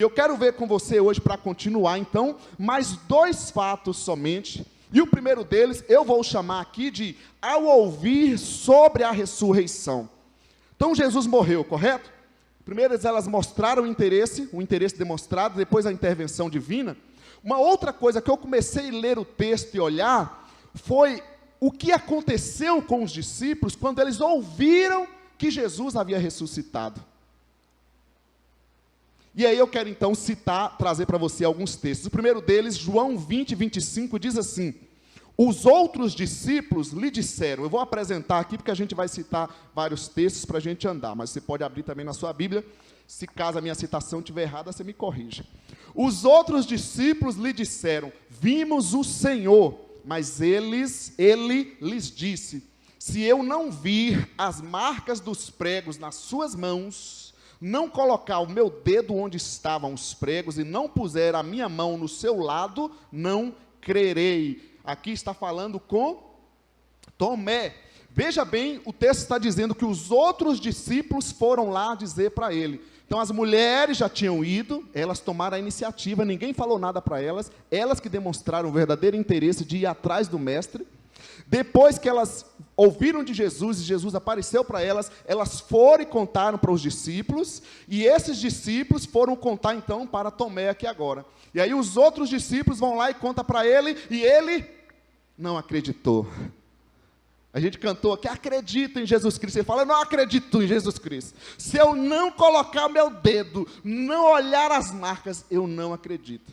Eu quero ver com você hoje, para continuar, então, mais 2 fatos somente. E o primeiro deles, eu vou chamar aqui de ao ouvir sobre a ressurreição. Então, Jesus morreu, correto? Primeiro, elas mostraram o interesse demonstrado, depois a intervenção divina. Uma outra coisa que eu comecei a ler o texto e olhar, foi o que aconteceu com os discípulos, quando eles ouviram que Jesus havia ressuscitado. E aí eu quero então trazer para você alguns textos. O primeiro deles, João 20, 25, diz assim: os outros discípulos lhe disseram, eu vou apresentar aqui porque a gente vai citar vários textos para a gente andar, mas você pode abrir também na sua Bíblia, se caso a minha citação estiver errada, você me corrige. Os outros discípulos lhe disseram, vimos o Senhor, mas ele lhes disse, se eu não vir as marcas dos pregos nas suas mãos, não colocar o meu dedo onde estavam os pregos e não puser a minha mão no seu lado, não crerei. Aqui está falando com Tomé. Veja bem, o texto está dizendo que os outros discípulos foram lá dizer para ele. Então as mulheres já tinham ido, elas tomaram a iniciativa, ninguém falou nada para elas, elas que demonstraram o verdadeiro interesse de ir atrás do mestre. Depois que elas ouviram de Jesus, e Jesus apareceu para elas, elas foram e contaram para os discípulos, e esses discípulos foram contar então para Tomé aqui agora. E aí os outros discípulos vão lá e contam para ele, e ele não acreditou. A gente cantou aqui, acredito em Jesus Cristo. Ele fala, eu não acredito em Jesus Cristo. Se eu não colocar o meu dedo, não olhar as marcas, eu não acredito.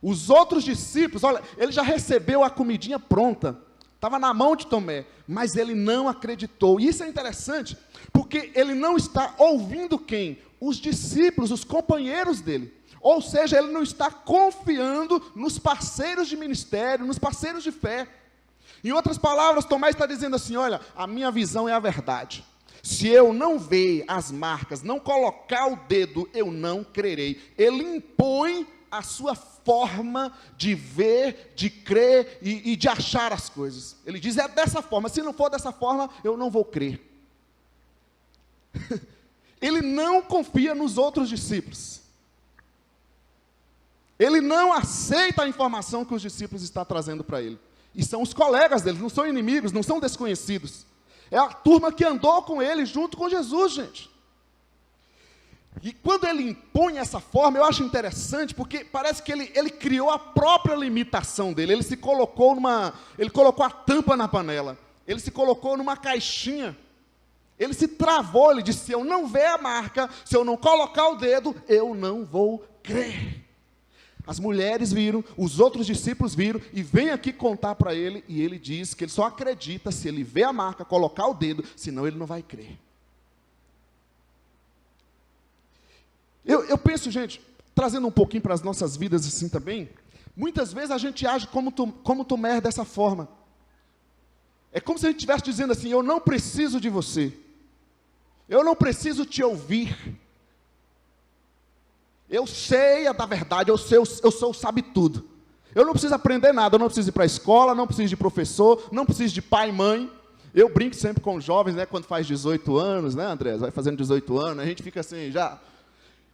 Os outros discípulos, olha, ele já recebeu a comidinha pronta, estava na mão de Tomé, mas ele não acreditou. E isso é interessante, porque ele não está ouvindo quem? Os discípulos, os companheiros dele. Ou seja, ele não está confiando nos parceiros de ministério, nos parceiros de fé. Em outras palavras, Tomé está dizendo assim, olha, a minha visão é a verdade. Se eu não ver as marcas, não colocar o dedo, eu não crerei. Ele impõe a sua forma de ver, de crer e de achar as coisas. Ele diz, é dessa forma, se não for dessa forma, eu não vou crer. Ele não confia nos outros discípulos. Ele não aceita a informação que os discípulos estão trazendo para ele. E são os colegas dele, não são inimigos, não são desconhecidos. É a turma que andou com ele, junto com Jesus, gente. E quando ele impõe essa forma, eu acho interessante, porque parece que ele criou a própria limitação dele. Ele colocou a tampa na panela. Ele se colocou numa caixinha. Ele se travou, ele disse, se eu não ver a marca, se eu não colocar o dedo, eu não vou crer. As mulheres viram, os outros discípulos viram, e vem aqui contar para ele, e ele diz que ele só acredita se ele ver a marca, colocar o dedo, senão ele não vai crer. Eu penso, gente, trazendo um pouquinho para as nossas vidas assim também, muitas vezes a gente age como Tomé dessa forma. É como se a gente estivesse dizendo assim, eu não preciso de você, eu não preciso te ouvir, eu sei da verdade, eu sou sabe tudo, eu não preciso aprender nada, eu não preciso ir para a escola, não preciso de professor, não preciso de pai e mãe. Eu brinco sempre com os jovens, né, quando faz 18 anos, né, André, vai fazendo 18 anos, a gente fica assim, já...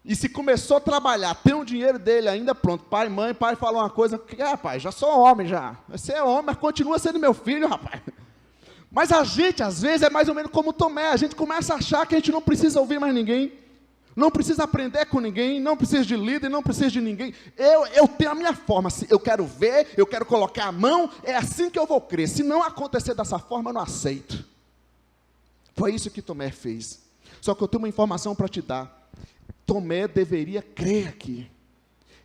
E se começou a trabalhar, tem o dinheiro dele ainda, pronto, pai, mãe, pai falou uma coisa, rapaz, já sou homem já, você é homem, mas continua sendo meu filho, rapaz. Mas a gente, às vezes, é mais ou menos como Tomé, a gente começa a achar que a gente não precisa ouvir mais ninguém, não precisa aprender com ninguém, não precisa de líder, não precisa de ninguém, eu tenho a minha forma, eu quero ver, eu quero colocar a mão, é assim que eu vou crer, se não acontecer dessa forma, eu não aceito. Foi isso que Tomé fez, só que eu tenho uma informação para te dar. Tomé deveria crer aqui,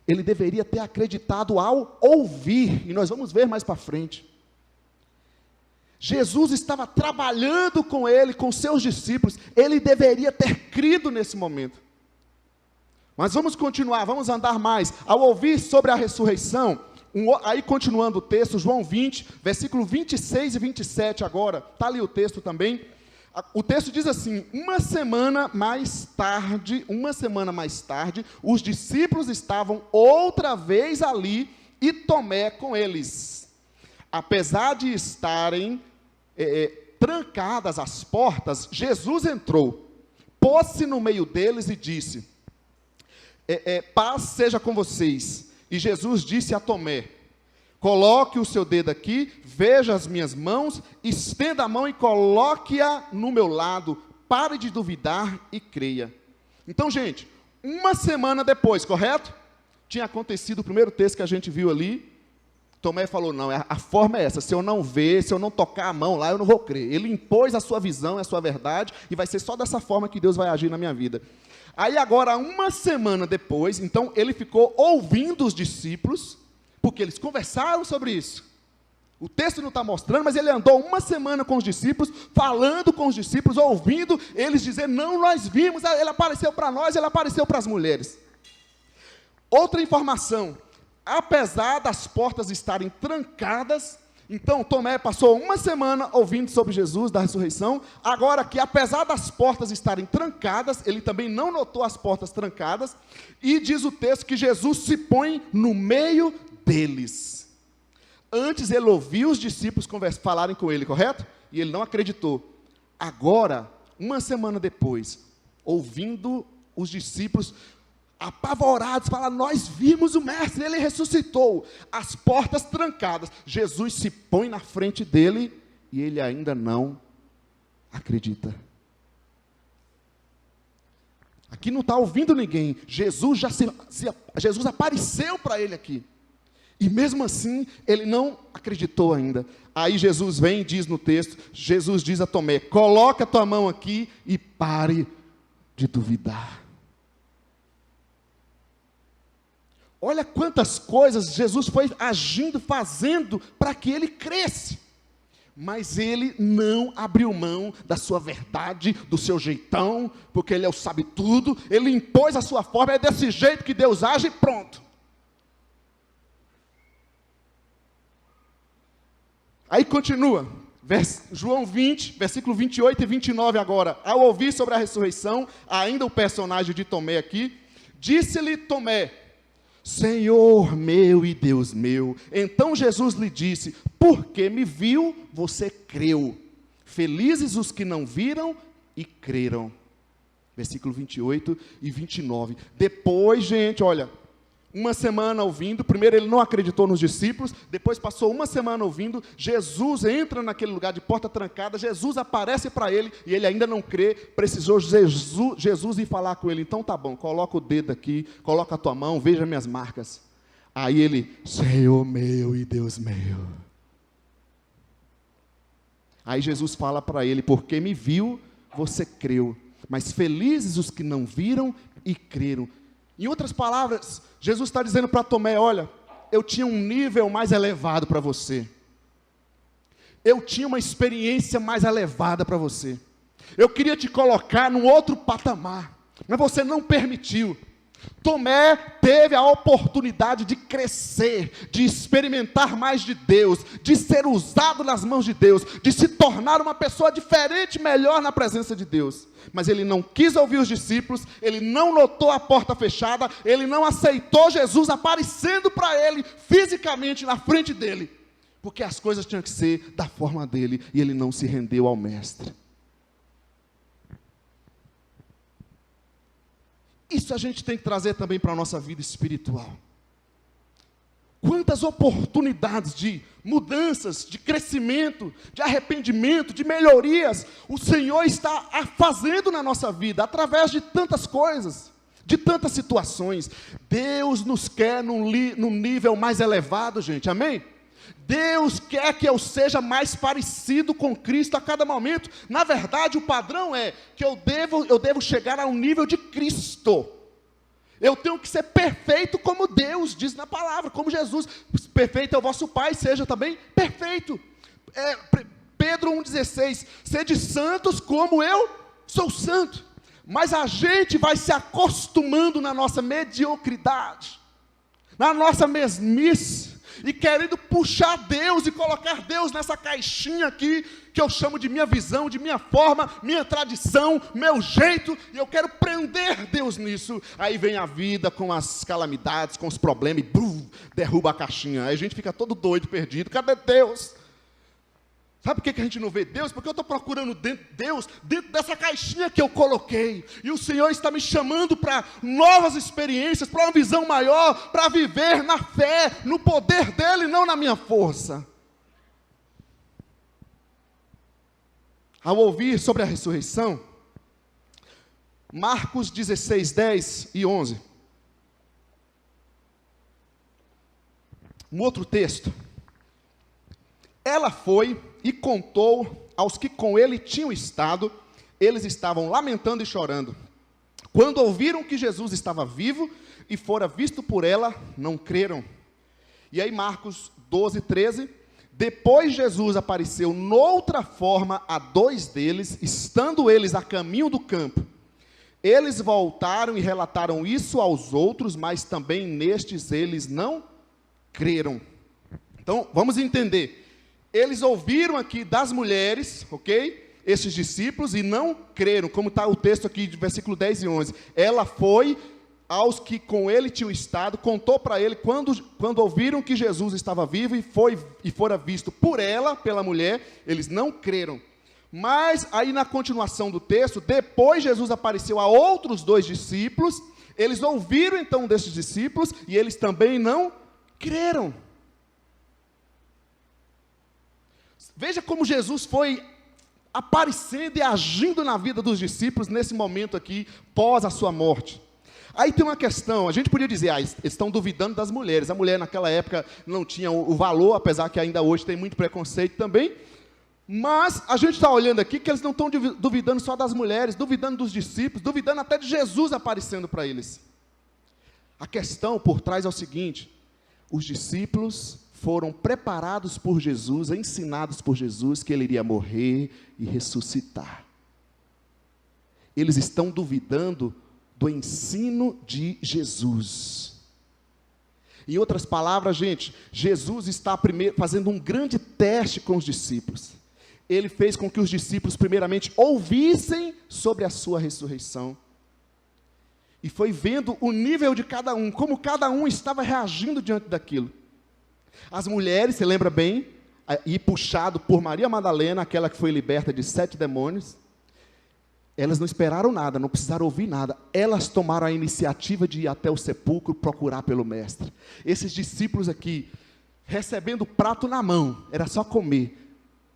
ele deveria ter acreditado ao ouvir, e nós vamos ver mais para frente. Jesus estava trabalhando com ele, com seus discípulos, ele deveria ter crido nesse momento. Mas vamos continuar, vamos andar mais. Ao ouvir sobre a ressurreição, aí continuando o texto, João 20, versículo 26 e 27 agora, está ali o texto também. O texto diz assim, uma semana mais tarde, os discípulos estavam outra vez ali, e Tomé com eles. Apesar de estarem trancadas as portas, Jesus entrou, pôs-se no meio deles e disse, paz seja com vocês. E Jesus disse a Tomé, coloque o seu dedo aqui, veja as minhas mãos, estenda a mão e coloque-a no meu lado, pare de duvidar e creia. Então, gente, uma semana depois, correto? Tinha acontecido o primeiro texto que a gente viu ali. Tomé falou, não, a forma é essa, se eu não ver, se eu não tocar a mão lá, eu não vou crer. Ele impôs a sua visão, a sua verdade, e vai ser só dessa forma que Deus vai agir na minha vida. Aí agora, uma semana depois, então ele ficou ouvindo os discípulos, porque eles conversaram sobre isso. O texto não está mostrando, mas ele andou uma semana com os discípulos, falando com os discípulos, ouvindo eles dizer, não, nós vimos, ele apareceu para nós, ele apareceu para as mulheres. Outra informação, apesar das portas estarem trancadas, então Tomé passou uma semana ouvindo sobre Jesus, da ressurreição, agora que apesar das portas estarem trancadas, ele também não notou as portas trancadas, e diz o texto que Jesus se põe no meio deles. Antes ele ouviu os discípulos falarem com ele, correto? E ele não acreditou. Agora, uma semana depois, ouvindo os discípulos apavorados, falar, nós vimos o mestre, ele ressuscitou, as portas trancadas, Jesus se põe na frente dele, e ele ainda não acredita. Aqui não está ouvindo ninguém, Jesus apareceu para ele aqui, e mesmo assim, ele não acreditou ainda. Aí Jesus vem e diz no texto, Jesus diz a Tomé, coloca a tua mão aqui, e pare de duvidar. Olha quantas coisas Jesus foi agindo, fazendo, para que ele cresce. Mas ele não abriu mão da sua verdade, do seu jeitão, porque ele é o sabe tudo, ele impôs a sua forma, é desse jeito que Deus age e pronto. Aí continua, João 20, versículo 28 e 29 agora. Ao ouvir sobre a ressurreição, ainda o personagem de Tomé aqui, disse-lhe Tomé, Senhor meu e Deus meu. Então Jesus lhe disse, porque me viu, você creu. Felizes os que não viram e creram. Versículo 28 e 29. Depois, gente, olha, uma semana ouvindo, primeiro ele não acreditou nos discípulos, depois passou uma semana ouvindo, Jesus entra naquele lugar de porta trancada, Jesus aparece para ele, e ele ainda não crê, precisou Jesus ir falar com ele, então tá bom, coloca o dedo aqui, coloca a tua mão, veja minhas marcas. Aí ele, Senhor meu e Deus meu. Aí Jesus fala para ele, porque me viu, você creu, mas felizes os que não viram e creram. Em outras palavras, Jesus está dizendo para Tomé, olha, eu tinha um nível mais elevado para você. Eu tinha uma experiência mais elevada para você. Eu queria te colocar num outro patamar, mas você não permitiu. Tomé teve a oportunidade de crescer, de experimentar mais de Deus, de ser usado nas mãos de Deus, de se tornar uma pessoa diferente, melhor na presença de Deus. Mas ele não quis ouvir os discípulos, ele não notou a porta fechada, ele não aceitou Jesus aparecendo para ele, fisicamente na frente dele, porque as coisas tinham que ser da forma dele, e ele não se rendeu ao mestre. Isso a gente tem que trazer também para a nossa vida espiritual. Quantas oportunidades de mudanças, de crescimento, de arrependimento, de melhorias, o Senhor está fazendo na nossa vida, através de tantas coisas, de tantas situações. Deus nos quer num nível mais elevado, gente, amém? Deus quer que eu seja mais parecido com Cristo a cada momento. Na verdade, o padrão é que eu devo chegar a um nível de Cristo. Eu tenho que ser perfeito como Deus diz na palavra, como Jesus. Perfeito é o vosso Pai, seja também perfeito. Pedro 1,16, sede santos como eu sou santo. Mas a gente vai se acostumando na nossa mediocridade, na nossa mesmice, e querendo puxar Deus e colocar Deus nessa caixinha aqui, que eu chamo de minha visão, de minha forma, minha tradição, meu jeito, e eu quero prender Deus nisso. Aí vem a vida com as calamidades, com os problemas, e derruba a caixinha. Aí a gente fica todo doido, perdido. Cadê Deus? Sabe por que a gente não vê Deus? Porque eu estou procurando Deus dentro dessa caixinha que eu coloquei. E o Senhor está me chamando para novas experiências, para uma visão maior, para viver na fé, no poder dEle, não na minha força. Ao ouvir sobre a ressurreição, Marcos 16, 10 e 11. Um outro texto. Ela foi e contou aos que com ele tinham estado, eles estavam lamentando e chorando. Quando ouviram que Jesus estava vivo e fora visto por ela, não creram. E aí Marcos 12, 13, depois Jesus apareceu noutra forma a dois deles, estando eles a caminho do campo. Eles voltaram e relataram isso aos outros, mas também nestes eles não creram. Então, vamos entender. Eles ouviram aqui das mulheres, ok? Esses discípulos, e não creram, como está o texto aqui de versículo 10 e 11. Ela foi aos que com ele tinham estado, contou para ele, quando ouviram que Jesus estava vivo e fora visto por ela, pela mulher, eles não creram. Mas aí na continuação do texto, depois Jesus apareceu a outros dois discípulos, eles ouviram então desses discípulos, e eles também não creram. Veja como Jesus foi aparecendo e agindo na vida dos discípulos nesse momento aqui, pós a sua morte. Aí tem uma questão, a gente podia dizer, eles estão duvidando das mulheres. A mulher naquela época não tinha o valor, apesar que ainda hoje tem muito preconceito também. Mas a gente está olhando aqui que eles não estão duvidando só das mulheres, duvidando dos discípulos, duvidando até de Jesus aparecendo para eles. A questão por trás é o seguinte: os discípulos foram preparados por Jesus, ensinados por Jesus, que ele iria morrer e ressuscitar. Eles estão duvidando do ensino de Jesus. Em outras palavras, gente, Jesus está fazendo um grande teste com os discípulos. Ele fez com que os discípulos, primeiramente, ouvissem sobre a sua ressurreição. E foi vendo o nível de cada um, como cada um estava reagindo diante daquilo. As mulheres, você lembra bem, e puxado por Maria Madalena, aquela que foi liberta de 7 demônios, elas não esperaram nada, não precisaram ouvir nada, elas tomaram a iniciativa de ir até o sepulcro procurar pelo mestre. Esses discípulos aqui, recebendo o prato na mão, era só comer,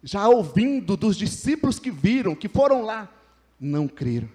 já ouvindo dos discípulos que viram, que foram lá, não creram.